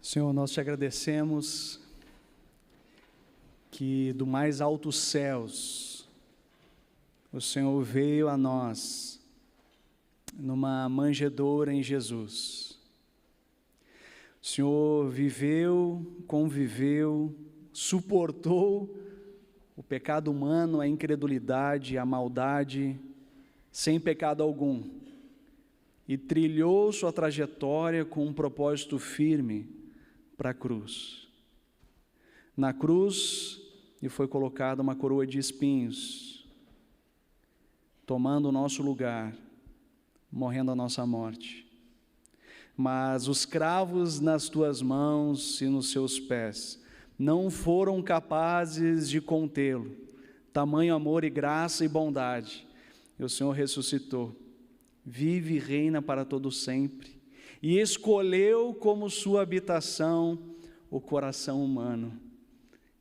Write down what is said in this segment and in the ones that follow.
Senhor, nós te agradecemos que do mais altos céus o Senhor veio a nós numa manjedoura em Jesus. O Senhor viveu, conviveu, suportou o pecado humano, a incredulidade, a maldade, sem pecado algum, e trilhou sua trajetória com um propósito firme para a cruz. Na cruz lhe foi colocada uma coroa de espinhos, tomando o nosso lugar, morrendo a nossa morte. Mas os cravos nas tuas mãos e nos seus pés não foram capazes de contê-lo. Tamanho amor e graça e bondade. E o Senhor ressuscitou, vive e reina para todo sempre, e escolheu como sua habitação o coração humano.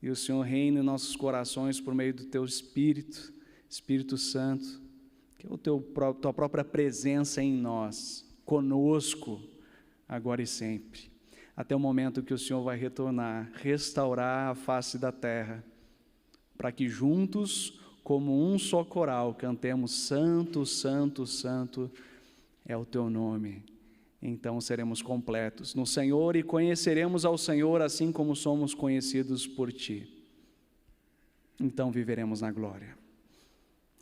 E o Senhor reina em nossos corações por meio do teu Espírito, Espírito Santo, que é tua própria presença em nós, conosco, agora e sempre, até o momento que o Senhor vai retornar, restaurar a face da terra, para que juntos, como um só coral, cantemos: Santo, Santo, Santo é o teu nome. Então seremos completos no Senhor e conheceremos ao Senhor assim como somos conhecidos por ti. Então viveremos na glória.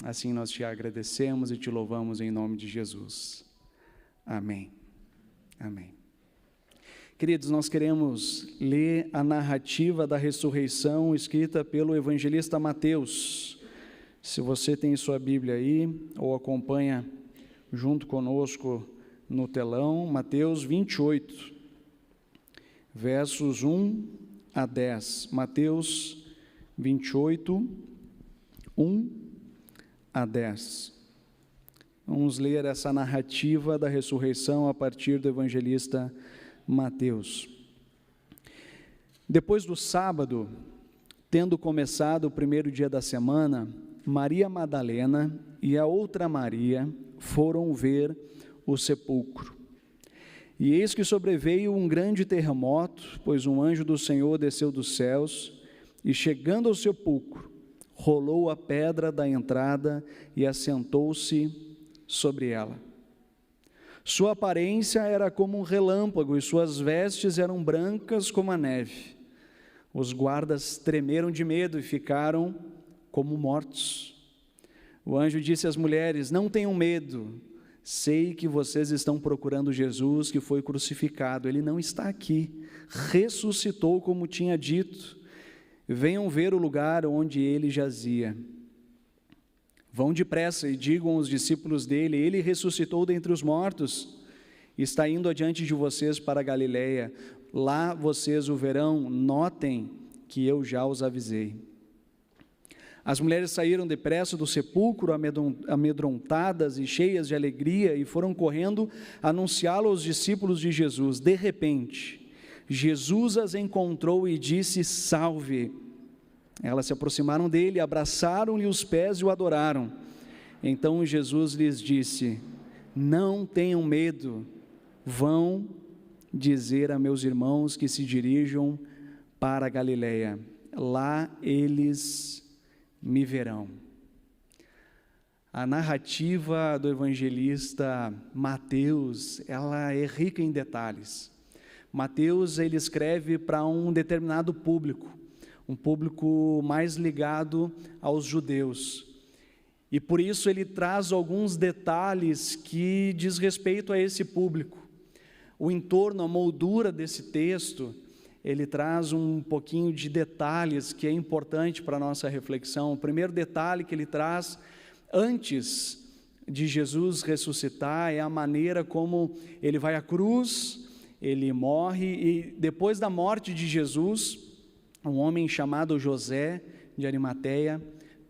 Assim nós te agradecemos e te louvamos em nome de Jesus. Amém. Amém. Queridos, nós queremos ler a narrativa da ressurreição escrita pelo evangelista Mateus. Se você tem sua Bíblia aí, ou acompanha junto conosco no telão, Mateus 28, versos 1 a 10. Mateus 28, 1 a 10. Vamos ler essa narrativa da ressurreição a partir do evangelista Mateus. Depois do sábado, tendo começado o primeiro dia da semana, Maria Madalena e a outra Maria foram ver o sepulcro. E eis que sobreveio um grande terremoto, pois um anjo do Senhor desceu dos céus, e chegando ao sepulcro, rolou a pedra da entrada e assentou-se sobre ela. Sua aparência era como um relâmpago, e suas vestes eram brancas como a neve. Os guardas tremeram de medo e ficaram como mortos. O anjo disse às mulheres: não tenham medo, sei que vocês estão procurando Jesus que foi crucificado. Ele não está aqui, ressuscitou como tinha dito. Venham ver o lugar onde ele jazia. Vão depressa e digam aos discípulos dele: ele ressuscitou dentre os mortos, está indo adiante de vocês para a Galileia, lá vocês o verão. Notem que eu já os avisei. As mulheres saíram depressa do sepulcro, amedrontadas e cheias de alegria, e foram correndo anunciá-lo aos discípulos de Jesus. De repente, Jesus as encontrou e disse: salve! Elas se aproximaram dele, abraçaram-lhe os pés e o adoraram. Então Jesus lhes disse: não tenham medo, vão dizer a meus irmãos que se dirijam para a Galileia, lá eles me verão. A narrativa do evangelista Mateus, ela é rica em detalhes. Mateus, ele escreve para um determinado público, um público mais ligado aos judeus, e por isso ele traz alguns detalhes que diz respeito a esse público. O entorno, a moldura desse texto, ele traz um pouquinho de detalhes que é importante para a nossa reflexão. O primeiro detalhe que ele traz antes de Jesus ressuscitar é a maneira como ele vai à cruz, ele morre, e depois da morte de Jesus, um homem chamado José de Arimateia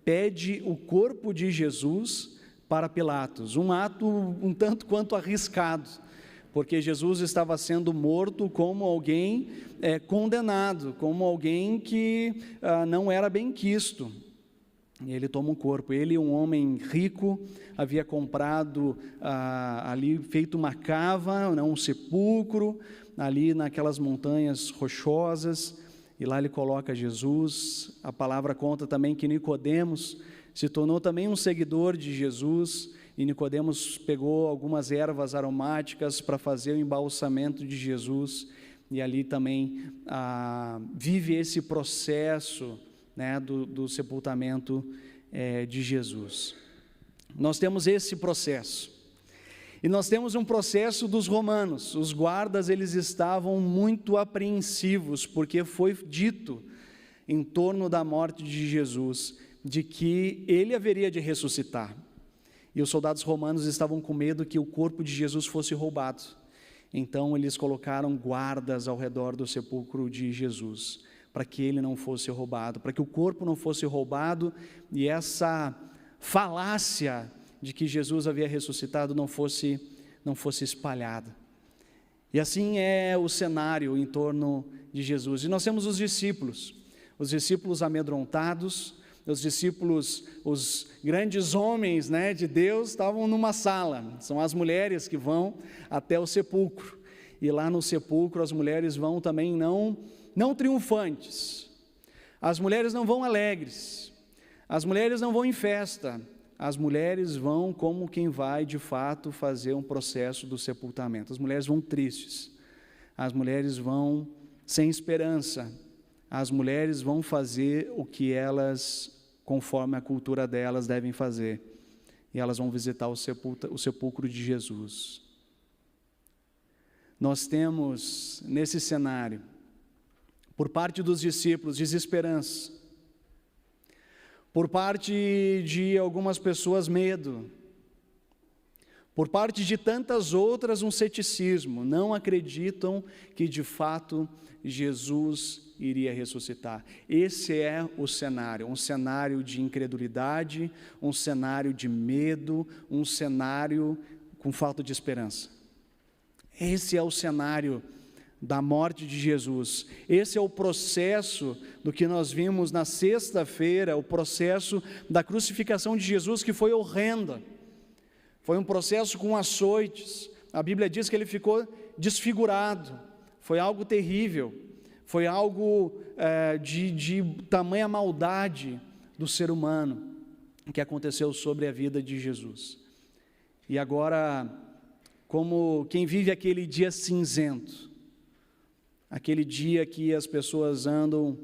pede o corpo de Jesus para Pilatos, um ato um tanto quanto arriscado, porque Jesus estava sendo morto como alguém condenado, como alguém que não era bem quisto. E ele toma um corpo. Ele, um homem rico, havia comprado ali, feito uma cava, um sepulcro, ali naquelas montanhas rochosas, e lá ele coloca Jesus. A palavra conta também que Nicodemos se tornou também um seguidor de Jesus, e Nicodemos pegou algumas ervas aromáticas para fazer o embalsamento de Jesus, e ali também vive esse processo, né, do sepultamento de Jesus. Nós temos esse processo. E nós temos um processo dos romanos. Os guardas, eles estavam muito apreensivos, porque foi dito em torno da morte de Jesus, de que ele haveria de ressuscitar. E os soldados romanos estavam com medo que o corpo de Jesus fosse roubado. Então eles colocaram guardas ao redor do sepulcro de Jesus, para que ele não fosse roubado, para que o corpo não fosse roubado, e essa falácia de que Jesus havia ressuscitado não fosse espalhada. E assim é o cenário em torno de Jesus. E nós temos os discípulos amedrontados, os discípulos, os grandes homens, né, de Deus, estavam numa sala. São as mulheres que vão até o sepulcro, e lá no sepulcro as mulheres vão também não triunfantes, as mulheres não vão alegres, as mulheres não vão em festa, as mulheres vão como quem vai de fato fazer um processo do sepultamento. As mulheres vão tristes, as mulheres vão sem esperança, as mulheres vão fazer o que elas, conforme a cultura delas, devem fazer, e elas vão visitar o sepulcro de Jesus. Nós temos nesse cenário, por parte dos discípulos, desesperança, por parte de algumas pessoas, medo, por parte de tantas outras, um ceticismo, não acreditam que de fato Jesus iria ressuscitar. Esse é o cenário, um cenário de incredulidade, um cenário de medo, um cenário com falta de esperança. Esse é o cenário da morte de Jesus. Esse é o processo do que nós vimos na sexta-feira, o processo da crucificação de Jesus, que foi horrenda. Foi um processo com açoites. A Bíblia diz que ele ficou desfigurado. Foi algo terrível. Foi algo de tamanha maldade do ser humano que aconteceu sobre a vida de Jesus. E agora, como quem vive aquele dia cinzento, aquele dia que as pessoas andam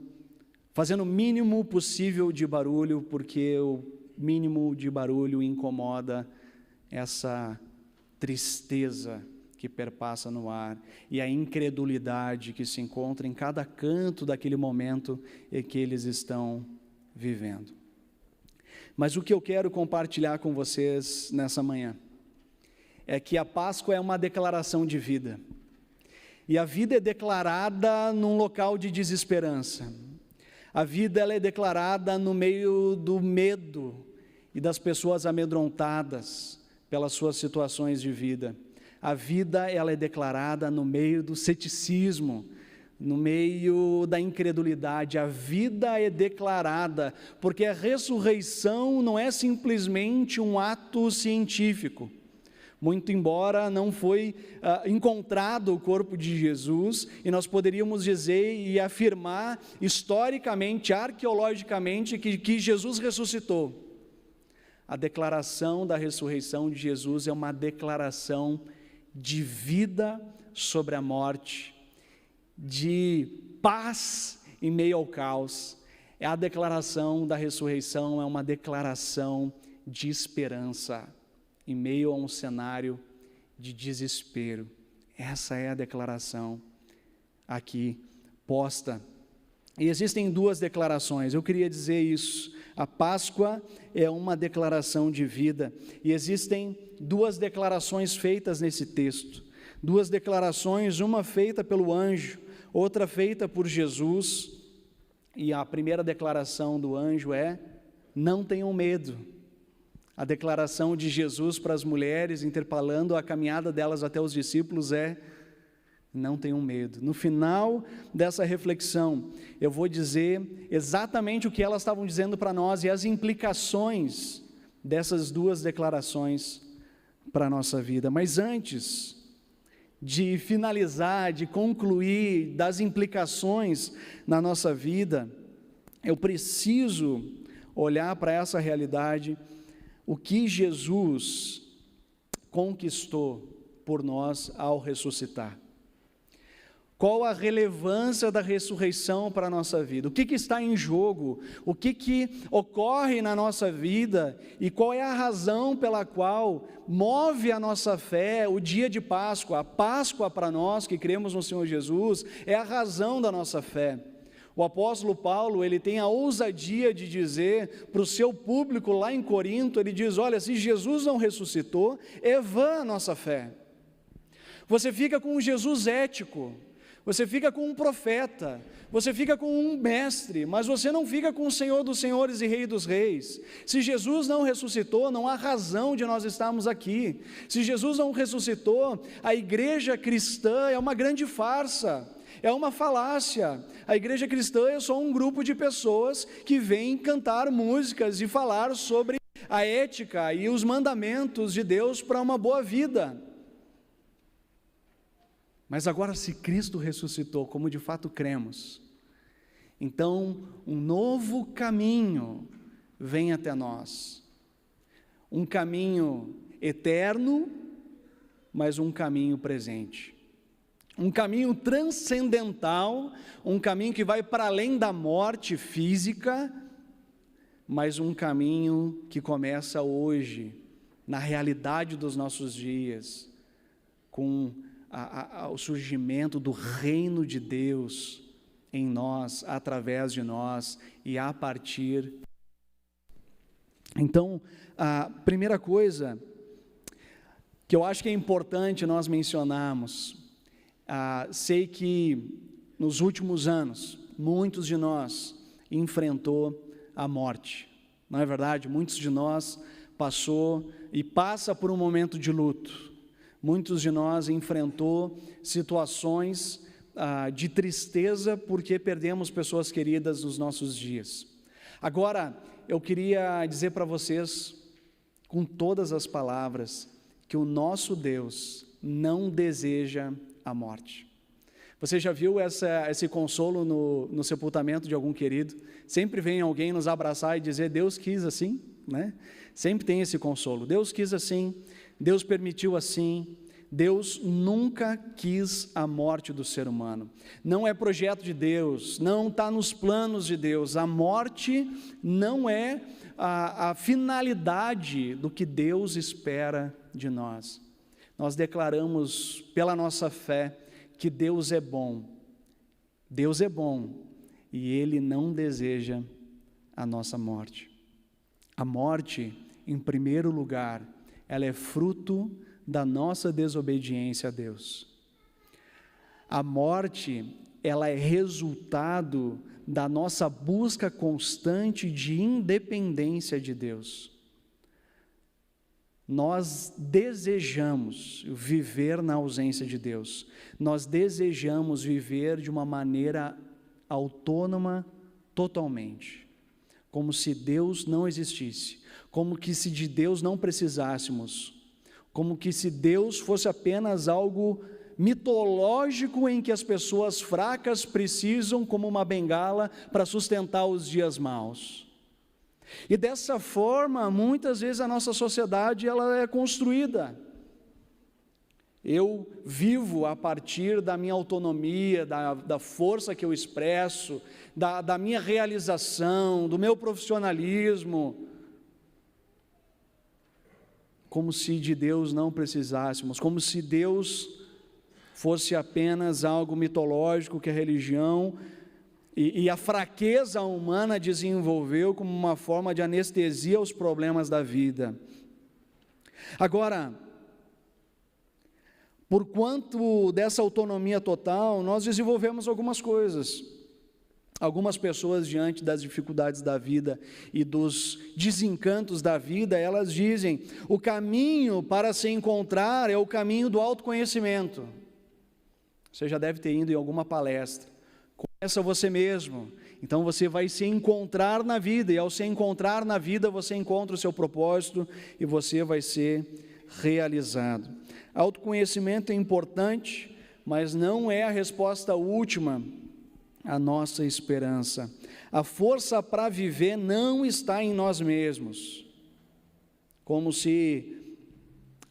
fazendo o mínimo possível de barulho, porque o mínimo de barulho incomoda essa tristeza que perpassa no ar, e a incredulidade que se encontra em cada canto daquele momento em que eles estão vivendo. Mas o que eu quero compartilhar com vocês nessa manhã é que a Páscoa é uma declaração de vida. E a vida é declarada num local de desesperança. A vida ela é declarada no meio do medo e das pessoas amedrontadas pelas suas situações de vida. A vida ela é declarada no meio do ceticismo, no meio da incredulidade. A vida é declarada, porque a ressurreição não é simplesmente um ato científico. Muito embora não foi encontrado o corpo de Jesus, e nós poderíamos dizer e afirmar historicamente, arqueologicamente, que Jesus ressuscitou. A declaração da ressurreição de Jesus é uma declaração de vida sobre a morte, de paz em meio ao caos. A declaração da ressurreição é uma declaração de esperança em meio a um cenário de desespero. Essa é a declaração aqui posta. E existem duas declarações, eu queria dizer isso. A Páscoa é uma declaração de vida, e existem duas declarações feitas nesse texto. Duas declarações, uma feita pelo anjo, outra feita por Jesus. E a primeira declaração do anjo é: não tenham medo. A declaração de Jesus para as mulheres, interpelando a caminhada delas até os discípulos, é: não tenham medo. No final dessa reflexão, eu vou dizer exatamente o que elas estavam dizendo para nós e as implicações dessas duas declarações para a nossa vida. Mas antes de finalizar, de concluir, das implicações na nossa vida, eu preciso olhar para essa realidade, o que Jesus conquistou por nós ao ressuscitar. Qual a relevância da ressurreição para a nossa vida? O que está em jogo? O que ocorre na nossa vida? E qual é a razão pela qual move a nossa fé o dia de Páscoa? A Páscoa para nós que cremos no Senhor Jesus é a razão da nossa fé. O apóstolo Paulo, ele tem a ousadia de dizer para o seu público lá em Corinto, ele diz, olha, se Jesus não ressuscitou, é vã a nossa fé. Você fica com um Jesus ético, você fica com um profeta, você fica com um mestre, mas você não fica com o Senhor dos senhores e Rei dos reis. Se Jesus não ressuscitou, não há razão de nós estarmos aqui. Se Jesus não ressuscitou, a igreja cristã é uma grande farsa, é uma falácia. A igreja cristã é só um grupo de pessoas que vêm cantar músicas e falar sobre a ética e os mandamentos de Deus para uma boa vida. Mas agora, se Cristo ressuscitou, como de fato cremos, então um novo caminho vem até nós. Um caminho eterno, mas um caminho presente. Um caminho transcendental, um caminho que vai para além da morte física, mas um caminho que começa hoje, na realidade dos nossos dias, com o surgimento do reino de Deus em nós, através de nós e a partir. Então, a primeira coisa que eu acho que é importante nós mencionarmos, sei que nos últimos anos, muitos de nós enfrentou a morte, não é verdade? Muitos de nós passou e passa por um momento de luto. Muitos de nós enfrentou situações de tristeza porque perdemos pessoas queridas nos nossos dias. Agora, eu queria dizer para vocês, com todas as palavras, que o nosso Deus não deseja a morte. Você já viu esse consolo no sepultamento de algum querido? Sempre vem alguém nos abraçar e dizer, Deus quis assim, né? Sempre tem esse consolo, Deus quis assim, Deus permitiu assim. Deus nunca quis a morte do ser humano, não é projeto de Deus, não está nos planos de Deus. A morte não é a finalidade do que Deus espera de nós. Nós declaramos pela nossa fé que Deus é bom e Ele não deseja a nossa morte. A morte, em primeiro lugar, ela é fruto da nossa desobediência a Deus. A morte, ela é resultado da nossa busca constante de independência de Deus. Nós desejamos viver na ausência de Deus. Nós desejamos viver de uma maneira autônoma totalmente, como se Deus não existisse, como que se de Deus não precisássemos, como que se Deus fosse apenas algo mitológico em que as pessoas fracas precisam, como uma bengala, para sustentar os dias maus. E dessa forma, muitas vezes a nossa sociedade ela é construída. Eu vivo a partir da minha autonomia, da força que eu expresso, da minha realização, do meu profissionalismo, como se de Deus não precisássemos, como se Deus fosse apenas algo mitológico que a religião e a fraqueza humana desenvolveu como uma forma de anestesia aos problemas da vida. Agora, por quanto dessa autonomia total, nós desenvolvemos algumas coisas. Algumas pessoas, diante das dificuldades da vida e dos desencantos da vida, elas dizem, o caminho para se encontrar é o caminho do autoconhecimento. Você já deve ter ido em alguma palestra. Conheça você mesmo, então você vai se encontrar na vida, e ao se encontrar na vida, você encontra o seu propósito, e você vai ser realizado. Autoconhecimento é importante, mas não é a resposta última à nossa esperança. A força para viver não está em nós mesmos, como se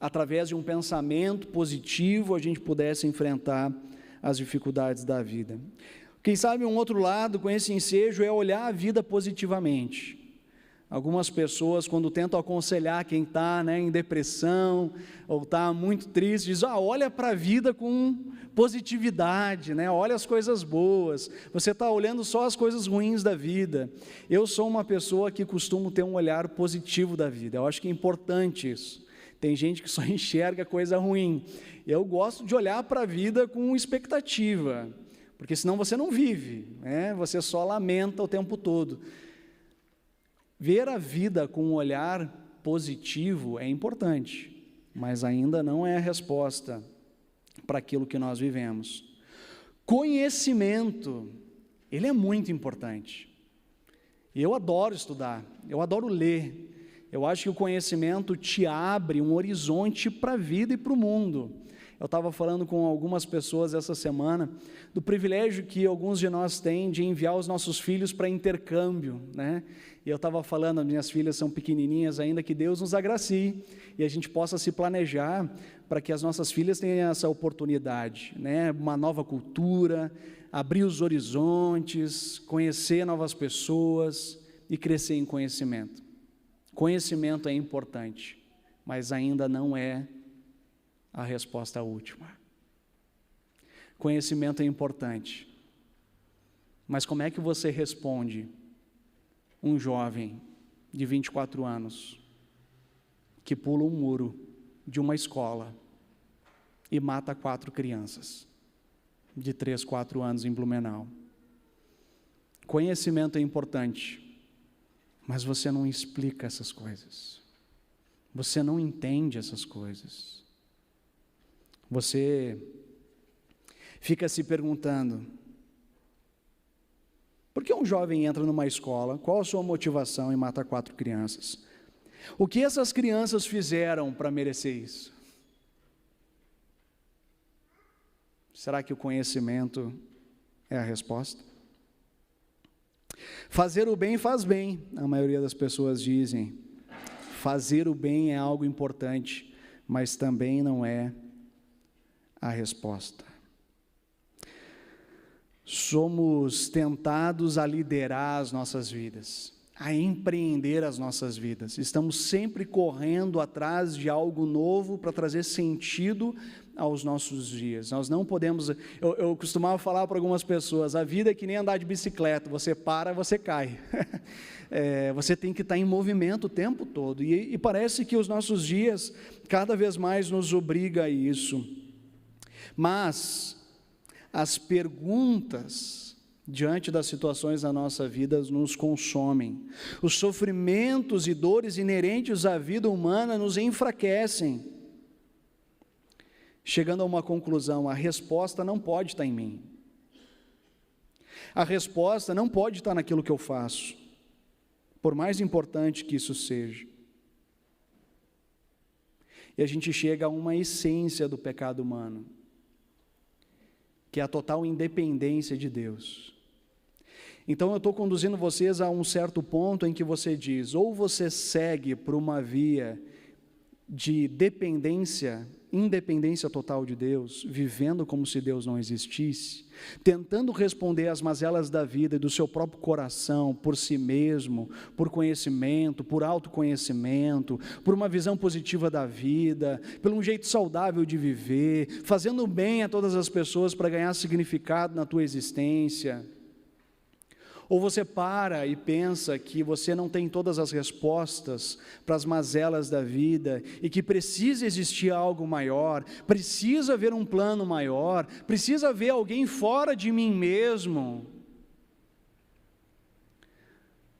através de um pensamento positivo a gente pudesse enfrentar as dificuldades da vida. Quem sabe um outro lado com esse ensejo é olhar a vida positivamente. Algumas pessoas, quando tentam aconselhar quem está em depressão ou está muito triste, dizem, olha para a vida com positividade, olha as coisas boas, você está olhando só as coisas ruins da vida. Eu sou uma pessoa que costumo ter um olhar positivo da vida, eu acho que é importante isso. Tem gente que só enxerga coisa ruim. Eu gosto de olhar para a vida com expectativa, porque senão você não vive, você só lamenta o tempo todo. Ver a vida com um olhar positivo é importante, mas ainda não é a resposta para aquilo que nós vivemos. Conhecimento, ele é muito importante. Eu adoro estudar, eu adoro ler. Eu acho que o conhecimento te abre um horizonte para a vida e para o mundo. Eu estava falando com algumas pessoas essa semana do privilégio que alguns de nós têm de enviar os nossos filhos para intercâmbio, E eu estava falando, as minhas filhas são pequenininhas ainda, que Deus nos agracie e a gente possa se planejar para que as nossas filhas tenham essa oportunidade, Uma nova cultura, abrir os horizontes, conhecer novas pessoas e crescer em conhecimento. Conhecimento é importante, mas ainda não é a resposta última. Conhecimento é importante, mas como é que você responde um jovem de 24 anos que pula um muro de uma escola e mata 4 crianças de 3, 4 anos em Blumenau? Conhecimento é importante, mas você não explica essas coisas, você não entende essas coisas. Você fica se perguntando, por que um jovem entra numa escola, qual a sua motivação em matar 4 crianças? O que essas crianças fizeram para merecer isso? Será que o conhecimento é a resposta? Fazer o bem faz bem, a maioria das pessoas dizem. Fazer o bem é algo importante, mas também não é a resposta. Somos tentados a liderar as nossas vidas, a empreender as nossas vidas. Estamos sempre correndo atrás de algo novo para trazer sentido aos nossos dias. Nós não podemos, eu costumava falar para algumas pessoas, a vida é que nem andar de bicicleta, você para, você cai. Você tem que estar em movimento o tempo todo, e parece que os nossos dias cada vez mais nos obriga a isso. Mas as perguntas diante das situações da nossa vida nos consomem. Os sofrimentos e dores inerentes à vida humana nos enfraquecem. Chegando a uma conclusão, a resposta não pode estar em mim. A resposta não pode estar naquilo que eu faço, por mais importante que isso seja. E a gente chega a uma essência do pecado humano, que é a total independência de Deus. Então eu estou conduzindo vocês a um certo ponto em que você diz, ou você segue por uma via de independência total de Deus, vivendo como se Deus não existisse, tentando responder às mazelas da vida e do seu próprio coração, por si mesmo, por conhecimento, por autoconhecimento, por uma visão positiva da vida, por um jeito saudável de viver, fazendo bem a todas as pessoas para ganhar significado na tua existência. Ou você para e pensa que você não tem todas as respostas para as mazelas da vida e que precisa existir algo maior, precisa haver um plano maior, precisa haver alguém fora de mim mesmo,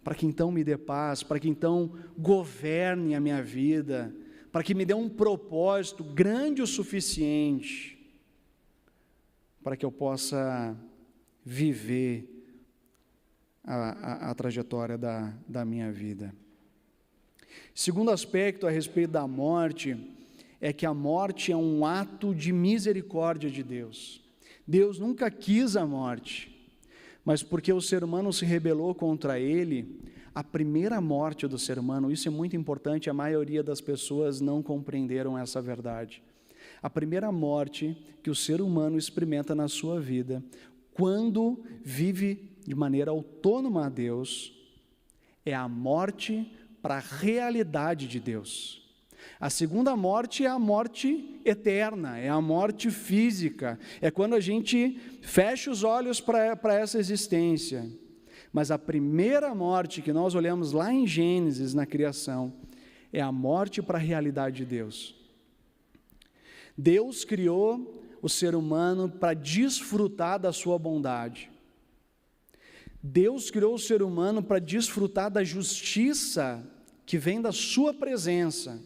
para que então me dê paz, para que então governe a minha vida, para que me dê um propósito grande o suficiente, para que eu possa viver a trajetória da minha vida. Segundo aspecto a respeito da morte, é que a morte é um ato de misericórdia de Deus. Deus nunca quis a morte, mas porque o ser humano se rebelou contra ele, a primeira morte do ser humano, isso é muito importante, a maioria das pessoas não compreenderam essa verdade. A primeira morte que o ser humano experimenta na sua vida, quando vive de maneira autônoma a Deus, é a morte para a realidade de Deus. A segunda morte é a morte eterna, é a morte física, é quando a gente fecha os olhos para essa existência. Mas a primeira morte que nós olhamos lá em Gênesis, na criação, é a morte para a realidade de Deus. Deus criou o ser humano para desfrutar da sua bondade. Deus criou o ser humano para desfrutar da justiça que vem da sua presença.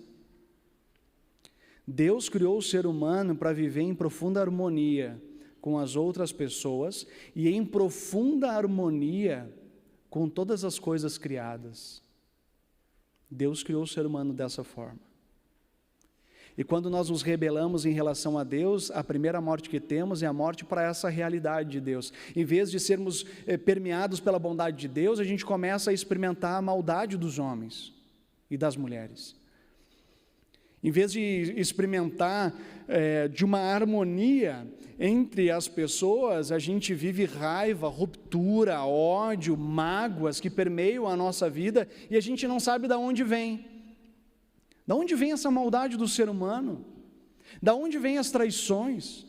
Deus criou o ser humano para viver em profunda harmonia com as outras pessoas e em profunda harmonia com todas as coisas criadas. Deus criou o ser humano dessa forma. E quando nós nos rebelamos em relação a Deus, a primeira morte que temos é a morte para essa realidade de Deus. Em vez de sermos permeados pela bondade de Deus, a gente começa a experimentar a maldade dos homens e das mulheres. Em vez de experimentar de uma harmonia entre as pessoas, a gente vive raiva, ruptura, ódio, mágoas que permeiam a nossa vida e a gente não sabe de onde vem. Da onde vem essa maldade do ser humano? Da onde vem as traições?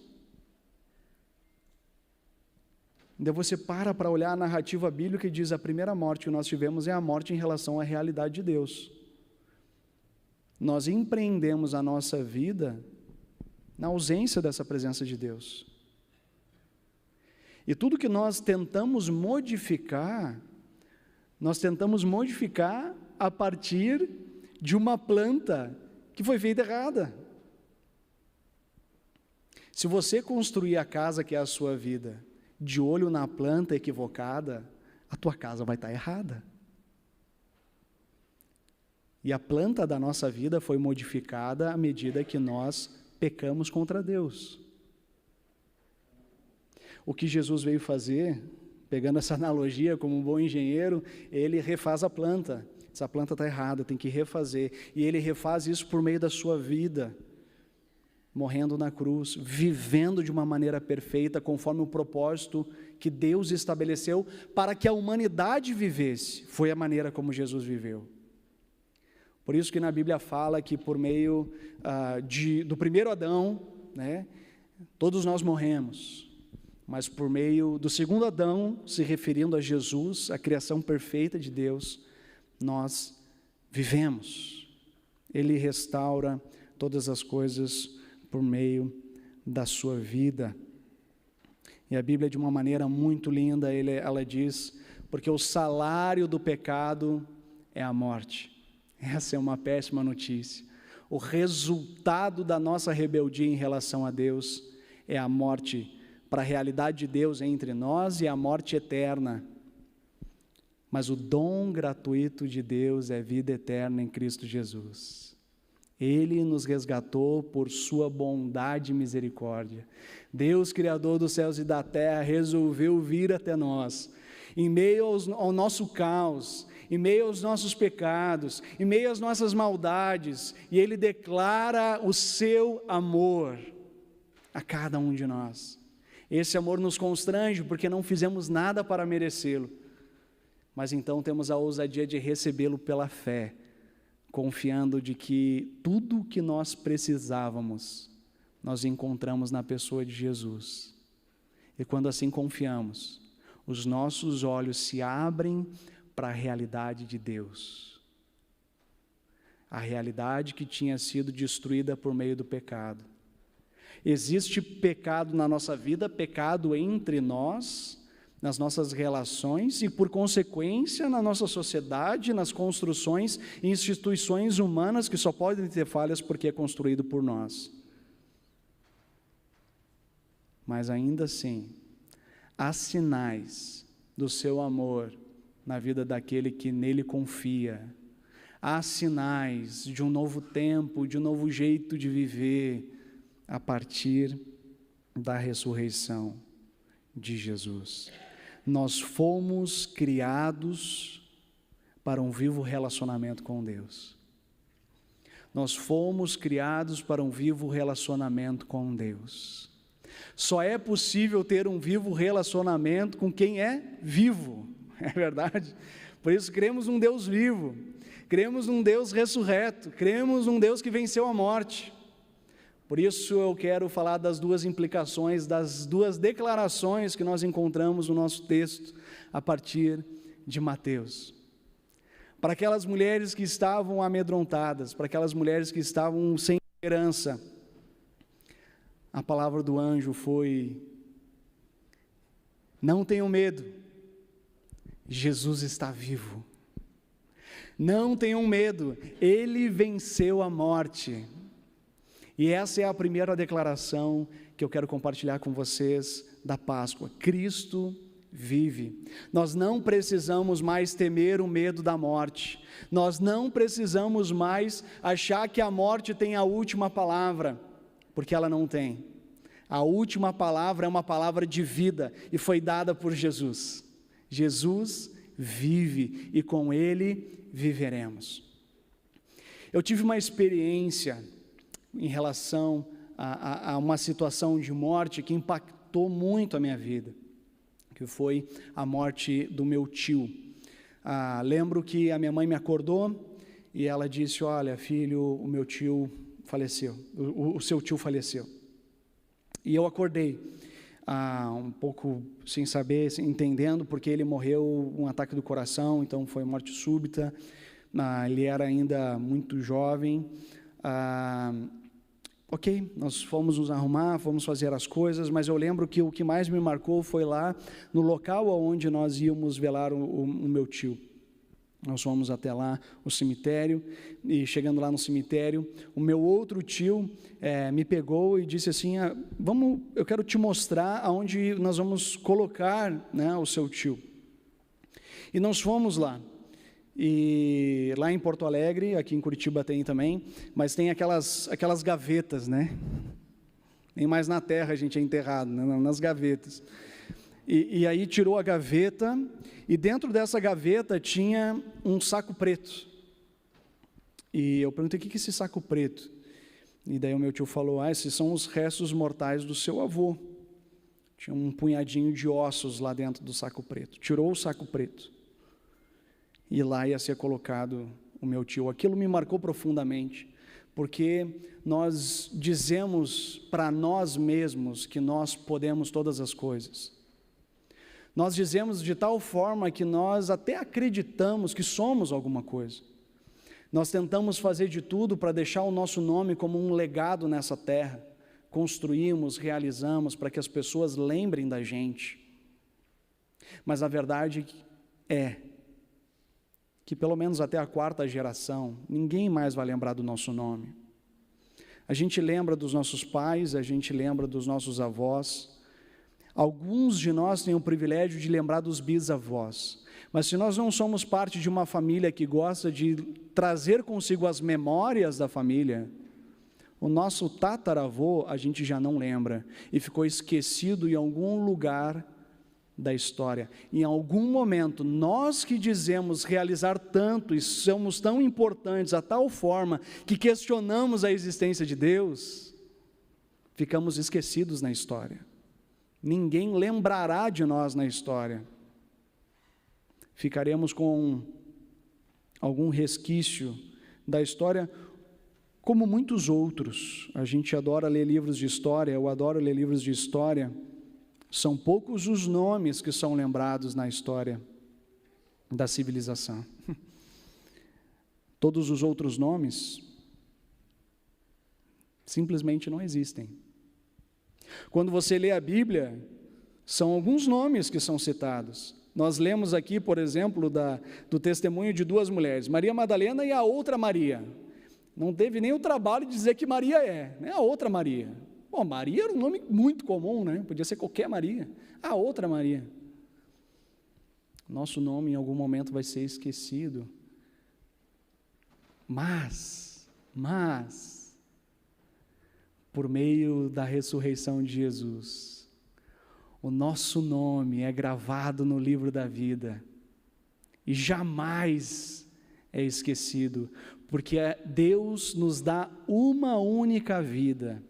Daí você para olhar a narrativa bíblica e diz: a primeira morte que nós tivemos é a morte em relação à realidade de Deus. Nós empreendemos a nossa vida na ausência dessa presença de Deus. E tudo que nós tentamos modificar a partir de uma planta que foi feita errada. Se você construir a casa que é a sua vida, de olho na planta equivocada, a tua casa vai estar errada. E a planta da nossa vida foi modificada à medida que nós pecamos contra Deus. O que Jesus veio fazer, pegando essa analogia como um bom engenheiro, ele refaz a planta. Essa planta está errada, tem que refazer. E ele refaz isso por meio da sua vida, morrendo na cruz, vivendo de uma maneira perfeita, conforme o propósito que Deus estabeleceu para que a humanidade vivesse. Foi a maneira como Jesus viveu. Por isso que na Bíblia fala que por meio do primeiro Adão, né, todos nós morremos. Mas por meio do segundo Adão, se referindo a Jesus, a criação perfeita de Deus, nós vivemos. Ele restaura todas as coisas por meio da sua vida. E a Bíblia, de uma maneira muito linda, ela diz: porque o salário do pecado é a morte. Essa é uma péssima notícia. O resultado da nossa rebeldia em relação a Deus é a morte para a realidade de Deus entre nós e a morte eterna. Mas o dom gratuito de Deus é vida eterna em Cristo Jesus. Ele nos resgatou por sua bondade e misericórdia. Deus, Criador dos céus e da terra, resolveu vir até nós, em meio ao nosso caos, em meio aos nossos pecados, em meio às nossas maldades, e Ele declara o seu amor a cada um de nós. Esse amor nos constrange porque não fizemos nada para merecê-lo. Mas então temos a ousadia de recebê-lo pela fé, confiando de que tudo o que nós precisávamos, nós encontramos na pessoa de Jesus. E quando assim confiamos, os nossos olhos se abrem para a realidade de Deus. A realidade que tinha sido destruída por meio do pecado. Existe pecado na nossa vida, pecado entre nós, nas nossas relações e, por consequência, na nossa sociedade, nas construções e instituições humanas que só podem ter falhas porque é construído por nós. Mas ainda assim, há sinais do seu amor na vida daquele que nele confia. há sinais de um novo tempo, de um novo jeito de viver a partir da ressurreição de Jesus. Nós fomos criados para um vivo relacionamento com Deus. Nós fomos criados para um vivo relacionamento com Deus. Só é possível ter um vivo relacionamento com quem é vivo, é verdade? Por isso cremos num Deus vivo, cremos num Deus ressurreto, cremos num Deus que venceu a morte. Por isso eu quero falar das duas implicações, das duas declarações que nós encontramos no nosso texto, a partir de Mateus. Para aquelas mulheres que estavam amedrontadas, para aquelas mulheres que estavam sem esperança, a palavra do anjo foi: não tenham medo, Jesus está vivo. Não tenham medo, Ele venceu a morte. E essa é a primeira declaração que eu quero compartilhar com vocês da Páscoa. Cristo vive. Nós não precisamos mais temer o medo da morte. Nós não precisamos mais achar que a morte tem a última palavra, porque ela não tem. A última palavra é uma palavra de vida e foi dada por Jesus. Jesus vive e com Ele viveremos. Eu tive uma experiência em relação a uma situação de morte que impactou muito a minha vida, que foi a morte do meu tio. Lembro que a minha mãe me acordou e ela disse: olha, filho, o meu tio faleceu, o seu tio faleceu. E eu acordei, um pouco sem saber, entendendo, porque ele morreu um ataque do coração, então foi morte súbita. Ele era ainda muito jovem. Ok, nós fomos nos arrumar, fomos fazer as coisas, mas eu lembro que o que mais me marcou foi lá no local onde nós íamos velar o meu tio. Nós fomos até lá, o cemitério, e chegando lá no cemitério, o meu outro tio me pegou e disse assim: eu quero te mostrar aonde nós vamos colocar, né, o seu tio. E nós fomos lá. E lá em Porto Alegre, aqui em Curitiba tem também, mas tem aquelas gavetas, né? Nem mais na terra a gente é enterrado, né? Nas gavetas. E aí tirou a gaveta, e dentro dessa gaveta tinha um saco preto. E eu perguntei: o que é esse saco preto? E daí o meu tio falou: esses são os restos mortais do seu avô. Tinha um punhadinho de ossos lá dentro do saco preto. Tirou o saco preto. E lá ia ser colocado o meu tio. Aquilo me marcou profundamente, porque nós dizemos para nós mesmos que nós podemos todas as coisas. Nós dizemos de tal forma que nós até acreditamos que somos alguma coisa. Nós tentamos fazer de tudo para deixar o nosso nome como um legado nessa terra. Construímos, realizamos para que as pessoas lembrem da gente. Mas a verdade é que pelo menos até a 4ª geração, ninguém mais vai lembrar do nosso nome. A gente lembra dos nossos pais, a gente lembra dos nossos avós. Alguns de nós têm o privilégio de lembrar dos bisavós. Mas se nós não somos parte de uma família que gosta de trazer consigo as memórias da família, o nosso tataravô a gente já não lembra e ficou esquecido em algum lugar da história. Em algum momento, nós que dizemos realizar tanto e somos tão importantes a tal forma que questionamos a existência de Deus, ficamos esquecidos na história. Ninguém lembrará de nós na história. Ficaremos com algum resquício da história, como muitos outros. A gente adora ler livros de história, eu adoro ler livros de história. São poucos os nomes que são lembrados na história da civilização. Todos os outros nomes simplesmente não existem. Quando você lê a Bíblia, são alguns nomes que são citados. Nós lemos aqui, por exemplo, do testemunho de 2 mulheres, Maria Madalena e a outra Maria. Não teve nem o trabalho de dizer que Maria é, né? A outra Maria. Bom, Maria era um nome muito comum, né? Podia ser qualquer Maria. A outra Maria. Nosso nome em algum momento vai ser esquecido. Mas, por meio da ressurreição de Jesus, o nosso nome é gravado no livro da vida e jamais é esquecido, porque Deus nos dá uma única vida,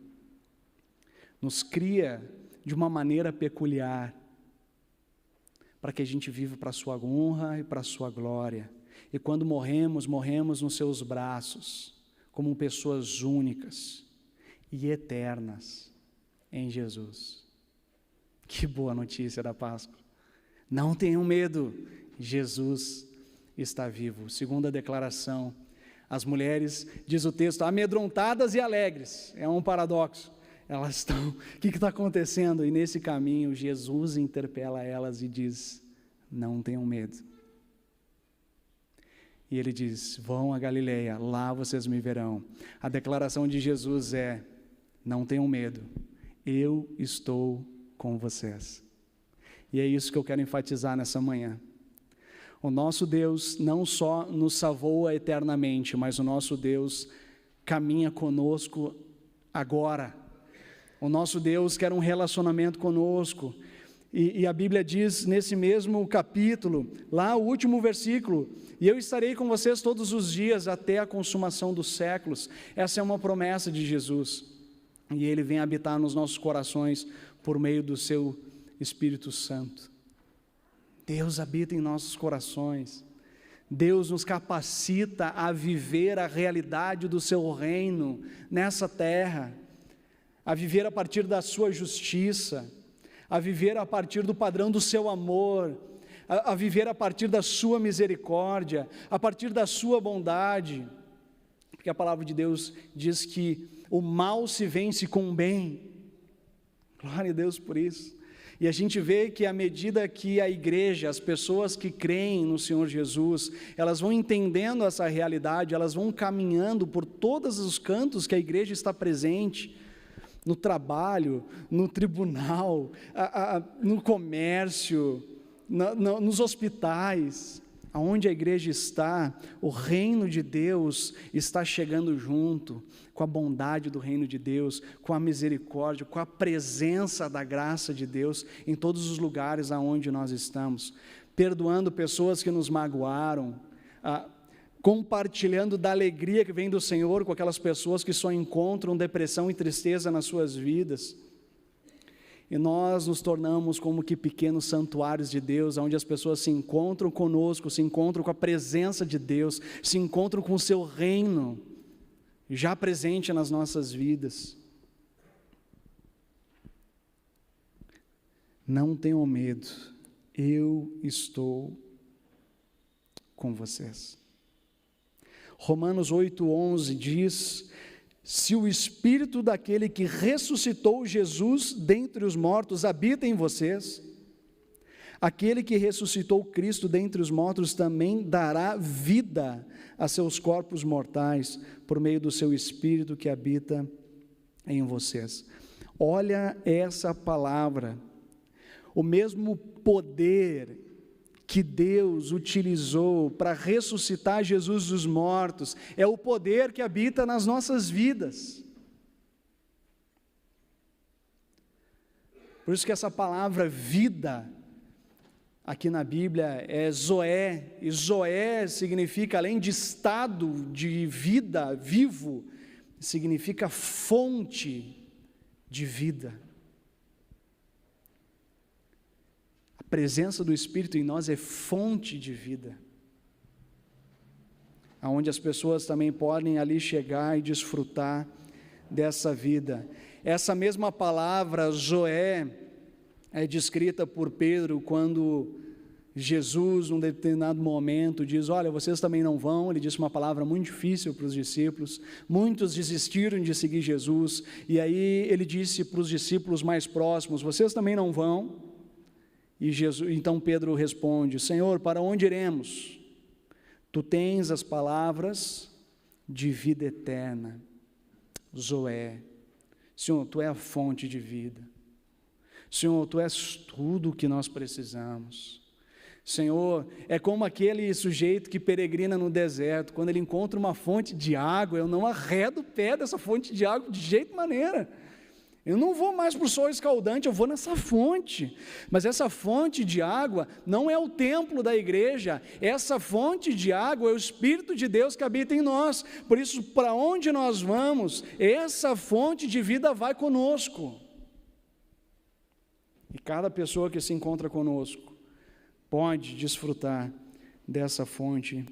nos cria de uma maneira peculiar, para que a gente viva para a sua honra e para a sua glória. E quando morremos nos seus braços, como pessoas únicas e eternas em Jesus. Que boa notícia da Páscoa. Não tenham medo, Jesus está vivo. Segunda declaração, as mulheres, diz o texto, amedrontadas e alegres. É um paradoxo. Elas estão, o que está acontecendo? E nesse caminho, Jesus interpela elas e diz, não tenham medo. E ele diz, vão a Galileia, lá vocês me verão. A declaração de Jesus é, não tenham medo, eu estou com vocês. E é isso que eu quero enfatizar nessa manhã. O nosso Deus não só nos salvou eternamente, mas o nosso Deus caminha conosco agora. O nosso Deus quer um relacionamento conosco. E a Bíblia diz nesse mesmo capítulo, lá o último versículo, e eu estarei com vocês todos os dias até a consumação dos séculos. Essa é uma promessa de Jesus. E Ele vem habitar nos nossos corações por meio do seu Espírito Santo. Deus habita em nossos corações. Deus nos capacita a viver a realidade do seu reino nessa terra, a viver a partir da sua justiça, a viver a partir do padrão do seu amor, a viver a partir da sua misericórdia, a partir da sua bondade, porque a palavra de Deus diz que o mal se vence com o bem. Glória a Deus por isso. E a gente vê que à medida que a igreja, as pessoas que creem no Senhor Jesus, elas vão entendendo essa realidade, elas vão caminhando por todos os cantos que a igreja está presente, no trabalho, no tribunal, no comércio, nos hospitais, aonde a igreja está, o reino de Deus está chegando junto, com a bondade do reino de Deus, com a misericórdia, com a presença da graça de Deus, em todos os lugares aonde nós estamos, perdoando pessoas que nos magoaram, compartilhando da alegria que vem do Senhor com aquelas pessoas que só encontram depressão e tristeza nas suas vidas. E nós nos tornamos como que pequenos santuários de Deus, onde as pessoas se encontram conosco, se encontram com a presença de Deus, se encontram com o seu reino, já presente nas nossas vidas. Não tenham medo, eu estou com vocês. Romanos 8:11 diz, se o Espírito daquele que ressuscitou Jesus dentre os mortos habita em vocês, aquele que ressuscitou Cristo dentre os mortos também dará vida a seus corpos mortais, por meio do seu Espírito que habita em vocês. Olha essa palavra, o mesmo poder que Deus utilizou para ressuscitar Jesus dos mortos, é o poder que habita nas nossas vidas. Por isso que essa palavra vida, aqui na Bíblia é Zoé, e Zoé significa, além de estado de vida, vivo, significa fonte de vida. A presença do Espírito em nós é fonte de vida, aonde as pessoas também podem ali chegar e desfrutar dessa vida. Essa mesma palavra, Zoé, é descrita por Pedro quando Jesus, num determinado momento, diz, olha, vocês também não vão. Ele disse uma palavra muito difícil para os discípulos, muitos desistiram de seguir Jesus, e aí ele disse para os discípulos mais próximos, vocês também não vão? E então Pedro responde, Senhor, para onde iremos? Tu tens as palavras de vida eterna. Zoé, Senhor, Tu é a fonte de vida. Senhor, Tu és tudo o que nós precisamos. Senhor, é como aquele sujeito que peregrina no deserto, quando ele encontra uma fonte de água, eu não arredo o pé dessa fonte de água de jeito maneira. Eu não vou mais para o sol escaldante, eu vou nessa fonte. Mas essa fonte de água não é o templo da igreja, essa fonte de água é o Espírito de Deus que habita em nós. Por isso, para onde nós vamos, essa fonte de vida vai conosco. E cada pessoa que se encontra conosco pode desfrutar dessa fonte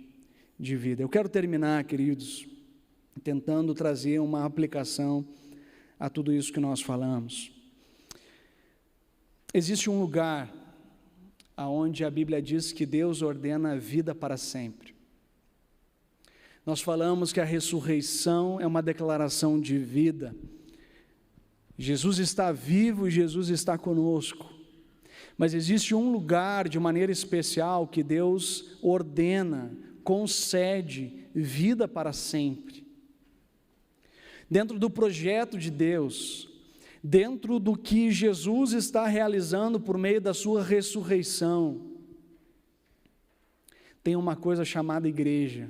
de vida. Eu quero terminar, queridos, tentando trazer uma aplicação a tudo isso que nós falamos. Existe um lugar aonde a Bíblia diz que Deus ordena a vida para sempre. Nós falamos que a ressurreição é uma declaração de vida. Jesus está vivo e Jesus está conosco. Mas existe um lugar de maneira especial que Deus ordena, concede vida para sempre. Dentro do projeto de Deus, dentro do que Jesus está realizando por meio da sua ressurreição, tem uma coisa chamada igreja.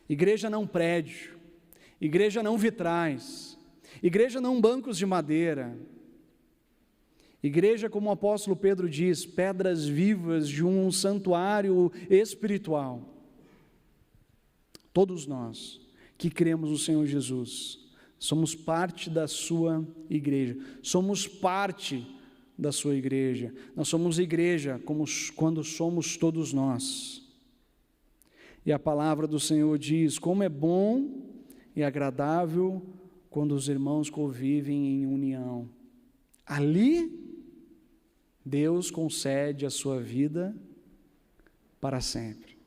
Igreja não prédio, igreja não vitrais, igreja não bancos de madeira. Igreja, como o apóstolo Pedro diz, pedras vivas de um santuário espiritual. Todos nós que cremos no Senhor Jesus, somos parte da sua igreja, somos parte da sua igreja, nós somos igreja quando somos todos nós. E a palavra do Senhor diz, como é bom e agradável quando os irmãos convivem em união. Ali, Deus concede a sua vida para sempre.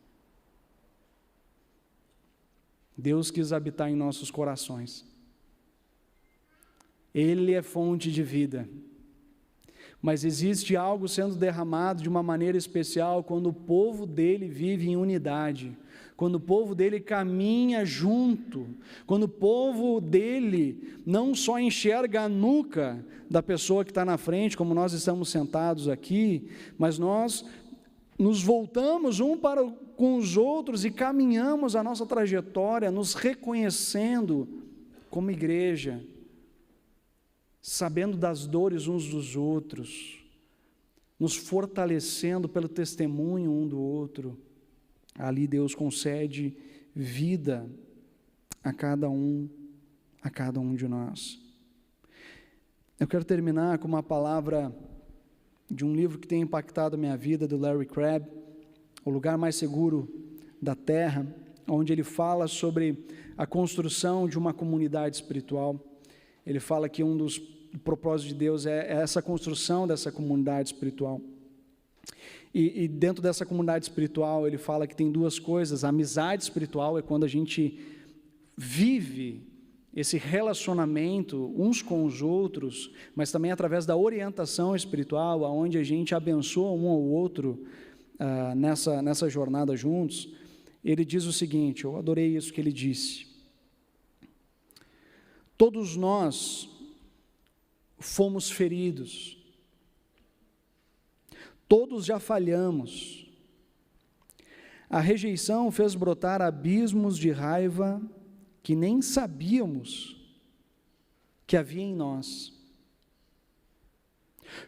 Deus quis habitar em nossos corações. Ele é fonte de vida. Mas existe algo sendo derramado de uma maneira especial quando o povo dele vive em unidade, quando o povo dele caminha junto, quando o povo dele não só enxerga a nuca da pessoa que está na frente, como nós estamos sentados aqui, mas nós nos voltamos um para com os outros e caminhamos a nossa trajetória, nos reconhecendo como igreja, sabendo das dores uns dos outros, nos fortalecendo pelo testemunho um do outro. Ali Deus concede vida a cada um de nós. Eu quero terminar com uma palavra de um livro que tem impactado a minha vida, do Larry Crabb, O Lugar Mais Seguro da Terra, onde ele fala sobre a construção de uma comunidade espiritual. Ele fala que um dos propósitos de Deus é essa construção dessa comunidade espiritual. E dentro dessa comunidade espiritual, ele fala que tem duas coisas. A amizade espiritual é quando a gente vive esse relacionamento uns com os outros, mas também através da orientação espiritual, onde a gente abençoa um ao outro nessa jornada juntos. Ele diz o seguinte, eu adorei isso que ele disse: todos nós fomos feridos, todos já falhamos, a rejeição fez brotar abismos de raiva que nem sabíamos que havia em nós.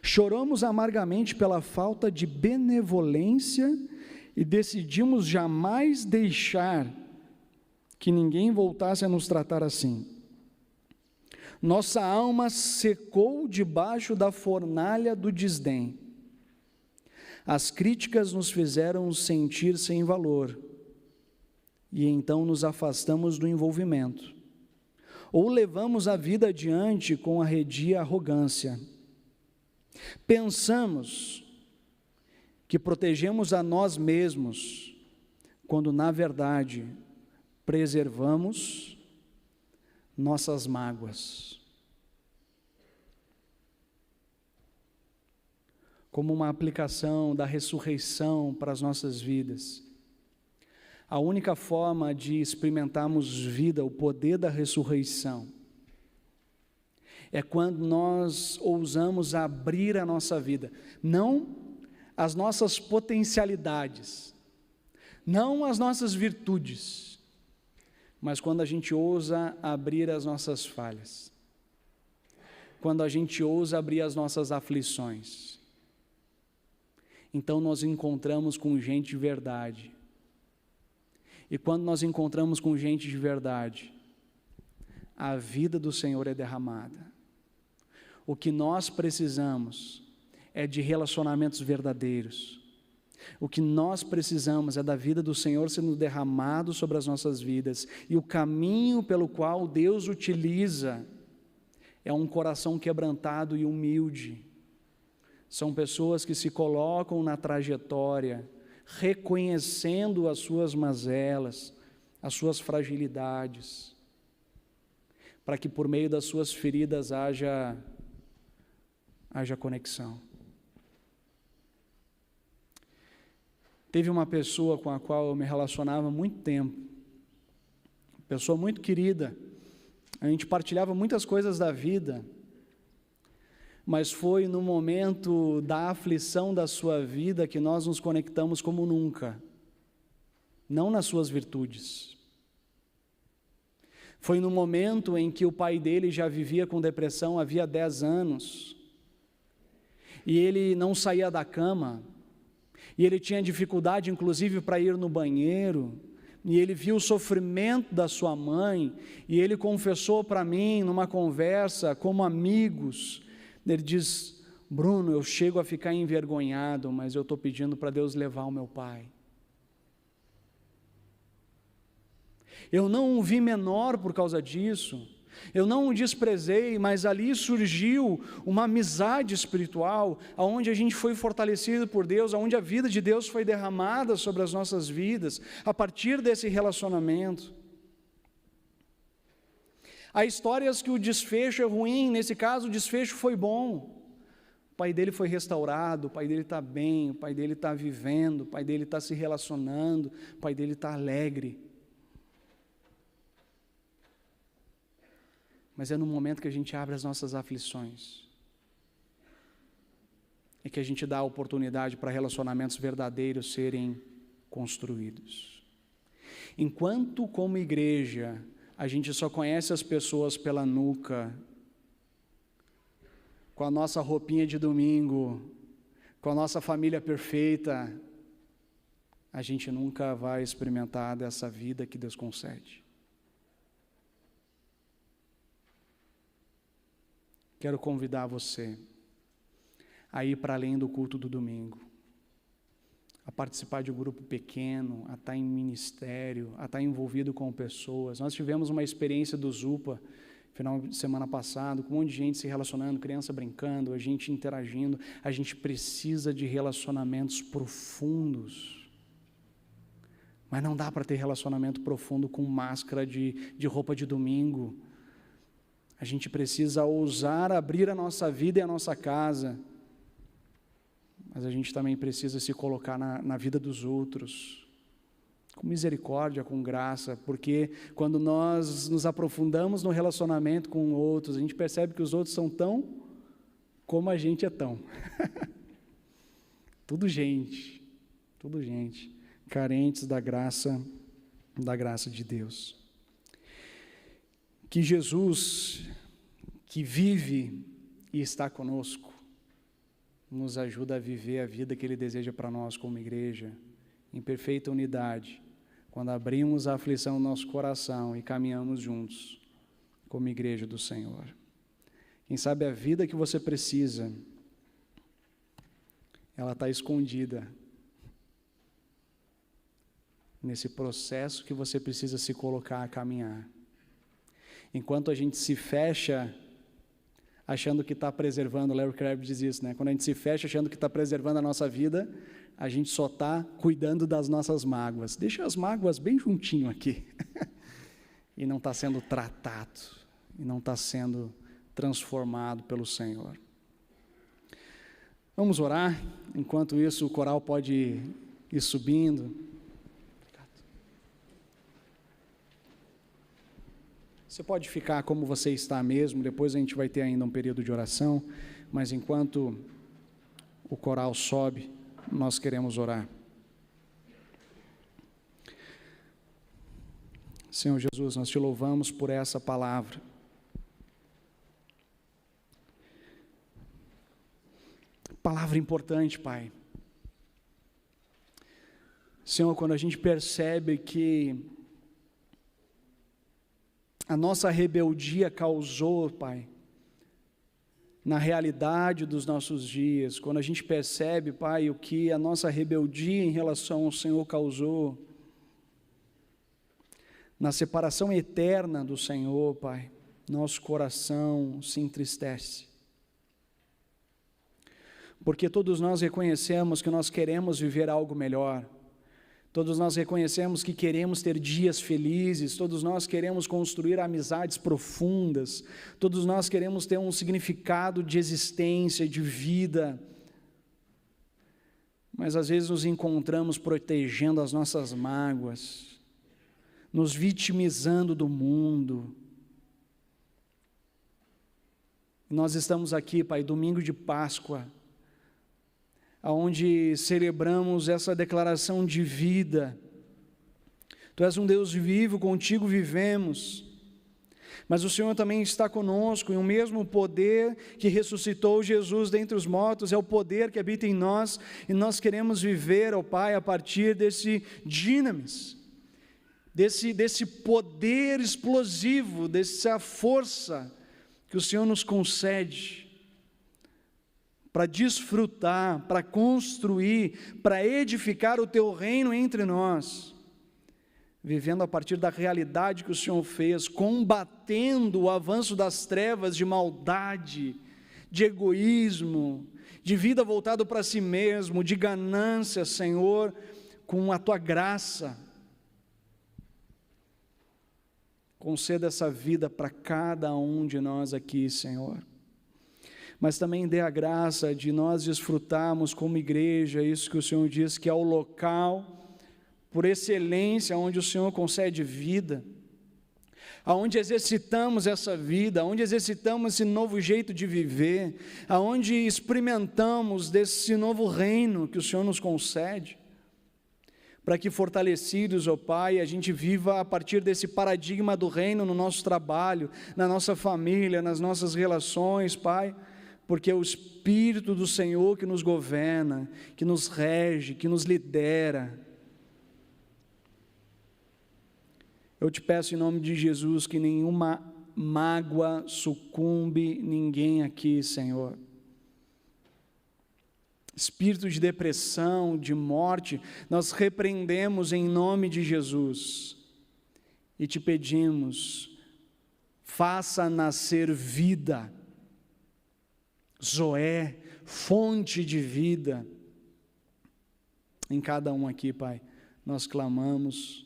Choramos amargamente pela falta de benevolência e decidimos jamais deixar que ninguém voltasse a nos tratar assim. Nossa alma secou debaixo da fornalha do desdém. As críticas nos fizeram sentir sem valor, e então nos afastamos do envolvimento, ou levamos a vida adiante com arredia arrogância. Pensamos que protegemos a nós mesmos, quando na verdade preservamos nossas mágoas. Como uma aplicação da ressurreição para as nossas vidas, a única forma de experimentarmos vida, o poder da ressurreição, é quando nós ousamos abrir a nossa vida, não as nossas potencialidades, não as nossas virtudes, mas quando a gente ousa abrir as nossas falhas, quando a gente ousa abrir as nossas aflições, então nós encontramos com gente de verdade. E quando nós encontramos com gente de verdade, a vida do Senhor é derramada. O que nós precisamos é de relacionamentos verdadeiros. O que nós precisamos é da vida do Senhor sendo derramado sobre as nossas vidas. E o caminho pelo qual Deus utiliza é um coração quebrantado e humilde. São pessoas que se colocam na trajetória, reconhecendo as suas mazelas, as suas fragilidades, para que por meio das suas feridas haja conexão. Teve uma pessoa com a qual eu me relacionava há muito tempo, pessoa muito querida, a gente partilhava muitas coisas da vida, mas foi no momento da aflição da sua vida que nós nos conectamos como nunca, não nas suas virtudes. Foi no momento em que o pai dele já vivia com depressão havia 10 anos, e ele não saía da cama, e ele tinha dificuldade inclusive para ir no banheiro, e ele viu o sofrimento da sua mãe, e ele confessou para mim numa conversa como amigos, ele diz: Bruno, eu chego a ficar envergonhado, mas eu estou pedindo para Deus levar o meu pai. Eu não o vi menor por causa disso, eu não o desprezei, mas ali surgiu uma amizade espiritual, onde a gente foi fortalecido por Deus, onde a vida de Deus foi derramada sobre as nossas vidas, a partir desse relacionamento. Há histórias que o desfecho é ruim, nesse caso o desfecho foi bom. O pai dele foi restaurado, o pai dele está bem, o pai dele está vivendo, o pai dele está se relacionando, o pai dele está alegre. Mas é no momento que a gente abre as nossas aflições, é que a gente dá a oportunidade para relacionamentos verdadeiros serem construídos. Enquanto como igreja, a gente só conhece as pessoas pela nuca, com a nossa roupinha de domingo, com a nossa família perfeita, a gente nunca vai experimentar dessa vida que Deus concede. Quero convidar você a ir para além do culto do domingo, a participar de um grupo pequeno, a estar em ministério, a estar envolvido com pessoas. Nós tivemos uma experiência do Zupa, final de semana passado, com um monte de gente se relacionando, criança brincando, a gente interagindo. A gente precisa de relacionamentos profundos, mas não dá para ter relacionamento profundo com máscara de roupa de domingo. A gente precisa ousar abrir a nossa vida e a nossa casa, mas a gente também precisa se colocar na vida dos outros, com misericórdia, com graça, porque quando nós nos aprofundamos no relacionamento com outros, a gente percebe que os outros são tão como a gente é tão. Tudo gente, carentes da graça de Deus. Que Jesus, que vive e está conosco, nos ajuda a viver a vida que Ele deseja para nós como igreja, em perfeita unidade, quando abrimos a aflição no nosso coração e caminhamos juntos como igreja do Senhor. Quem sabe a vida que você precisa, ela está escondida nesse processo que você precisa se colocar a caminhar. Enquanto a gente se fecha achando que está preservando, Larry Crabb diz isso, né? Quando a gente se fecha achando que está preservando a nossa vida, a gente só está cuidando das nossas mágoas. Deixa as mágoas bem juntinho aqui. E não está sendo tratado, e não está sendo transformado pelo Senhor. Vamos orar, enquanto isso o coral pode ir subindo. Você pode ficar como você está mesmo, depois a gente vai ter ainda um período de oração, mas enquanto o coral sobe, nós queremos orar. Senhor Jesus, nós te louvamos por essa palavra. Palavra importante, Pai. Senhor, quando a gente percebe que a nossa rebeldia causou, Pai, na realidade dos nossos dias, quando a gente percebe, Pai, o que a nossa rebeldia em relação ao Senhor causou, na separação eterna do Senhor, Pai, nosso coração se entristece. Porque todos nós reconhecemos que nós queremos viver algo melhor, todos nós reconhecemos que queremos ter dias felizes, todos nós queremos construir amizades profundas, todos nós queremos ter um significado de existência, de vida, mas às vezes nos encontramos protegendo as nossas mágoas, nos vitimizando do mundo. Nós estamos aqui, Pai, domingo de Páscoa, onde celebramos essa declaração de vida. Tu és um Deus vivo, contigo vivemos, mas o Senhor também está conosco, e o mesmo poder que ressuscitou Jesus dentre os mortos é o poder que habita em nós, e nós queremos viver, ó Pai, a partir desse dinamis, desse poder explosivo, dessa força que o Senhor nos concede, para desfrutar, para construir, para edificar o Teu reino entre nós, vivendo a partir da realidade que o Senhor fez, combatendo o avanço das trevas de maldade, de egoísmo, de vida voltada para si mesmo, de ganância, Senhor, com a Tua graça. Conceda essa vida para cada um de nós aqui, Senhor. Mas também dê a graça de nós desfrutarmos como igreja, isso que o Senhor diz que é o local, por excelência, onde o Senhor concede vida, aonde exercitamos essa vida, aonde exercitamos esse novo jeito de viver, aonde experimentamos desse novo reino que o Senhor nos concede, para que fortalecidos, ó Pai, a gente viva a partir desse paradigma do reino no nosso trabalho, na nossa família, nas nossas relações, Pai, porque é o Espírito do Senhor que nos governa, que nos rege, que nos lidera. Eu te peço em nome de Jesus que nenhuma mágoa sucumbe ninguém aqui, Senhor. Espírito de depressão, de morte, nós repreendemos em nome de Jesus e te pedimos, faça nascer vida, Zoé, fonte de vida, em cada um aqui, Pai. Nós clamamos,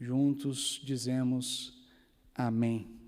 juntos dizemos amém.